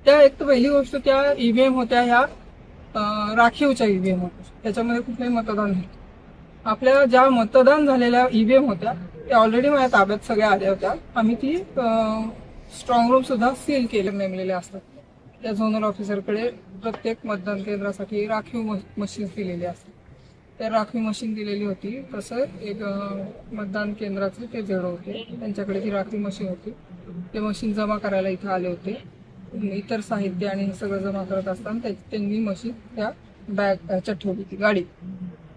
त्या एक तर पहिली गोष्ट त्या ईव्हीएम होत्या ह्या राखीवच्या ईव्हीएम होत्या, त्याच्यामध्ये कुठलंही मतदान नव्हतं. आपल्या ज्या मतदान झालेल्या ईव्हीएम होत्या त्या ऑलरेडी माझ्या ताब्यात सगळ्या आल्या होत्या. आम्ही ती स्ट्रॉंग रूम सुद्धा सील केले नेमलेले असतात. त्या झोनल ऑफिसरकडे प्रत्येक मतदान केंद्रासाठी राखीव मशीन दिलेली असतात. त्या राखीव मशीन दिलेली होती. तसं एक मतदान केंद्राचे ते झेडो होते, त्यांच्याकडे ती राखीव मशीन होती. ते मशीन जमा करायला इथं आले होते. इतर साहित्य आणि हे सगळं जमा करत असताना त्यांनी मशीन त्या बॅग ह्याच्यात ठेवली होती गाडी.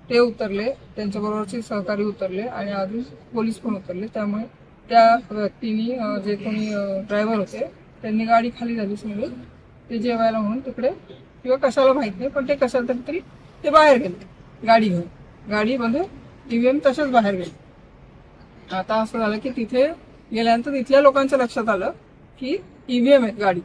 ते उतरले, त्यांच्याबरोबरचे सहकारी उतरले आणि अजून पोलीस पण उतरले. त्यामुळे त्या व्यक्तींनी जे कोणी ड्रायव्हर होते त्यांनी गाडी खाली झाली समजून ते जेवायला म्हणून तिकडे किंवा कशाला माहित नाही, पण ते कशाला तरी ते बाहेर गेले गाडी घेऊन. गाडीमध्ये ईव्हीएम तसेच बाहेर गेले. आता असं झालं की तिथे गेल्यानंतर तिथल्या लोकांच्या लक्षात आलं की ईव्हीएम आहेत गाडी,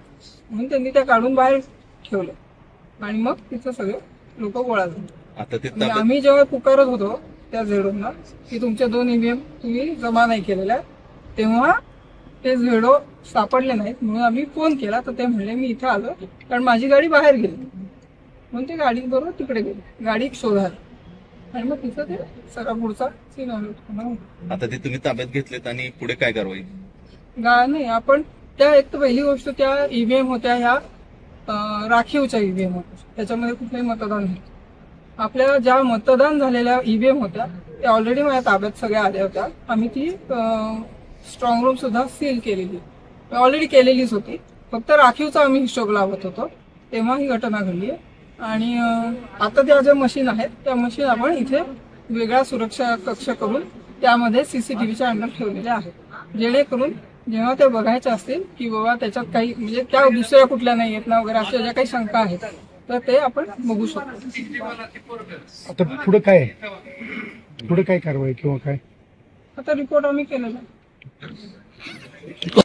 म्हणून त्यांनी त्या काढून बाहेर ठेवलं आणि मग तिथं सगळे लोक गोळा झाले. आता ते आणि आम्ही जेव्हा पुकारत होतो त्या झेडोना की तुमच्या 2 ईव्हीएम तुम्ही जमा नाही केलेल्या, तेव्हा ते झेडो सापडले नाहीत. म्हणून आम्ही फोन केला तर ते म्हणले मी इथं आलो कारण माझी गाडी बाहेर गेली, म्हणून ते गाडी बरोबर तिकडे गेली गाडी शोधायला आणि मग तिथं ते सगळा पुढचा सीन आलो. आता ते तुम्ही ताब्यात घेतलेत आणि पुढे काय कारवाई? नाही, आपण त्या एक तर पहिली गोष्ट त्या ईव्हीएम होत्या ह्या राखीवच्या ईव्हीएम होत्या, त्याच्यामध्ये कुठलंही मतदान नव्हतं. आपल्या ज्या मतदान झालेल्या ईव्हीएम होत्या त्या ऑलरेडी माझ्या ताब्यात सगळ्या आल्या होत्या. आम्ही ती स्ट्रॉंग रूम सुद्धा सील केलेली ऑलरेडी केलेलीच होती. फक्त राखीवचा आम्ही हिशोब लावत होतो तेव्हा ही घटना घडली. आणि आता त्या ज्या मशीन आहेत त्या मशीन आपण इथे वेगळा सुरक्षा कक्ष करून त्यामध्ये सीसीटीव्हीच्या अंडर ठेवलेल्या आहेत, जेणेकरून जेव्हा ते बघायच्या असतील की बाबा त्याच्यात काही म्हणजे त्या दुसऱ्या कुठल्या नाही आहेत ना वगैरे अशा ज्या काही शंका आहेत तर ते आपण बघू शकतो. आता पुढे काय कारवाई किंवा काय? आता रिपोर्ट आम्ही केलेला आहे.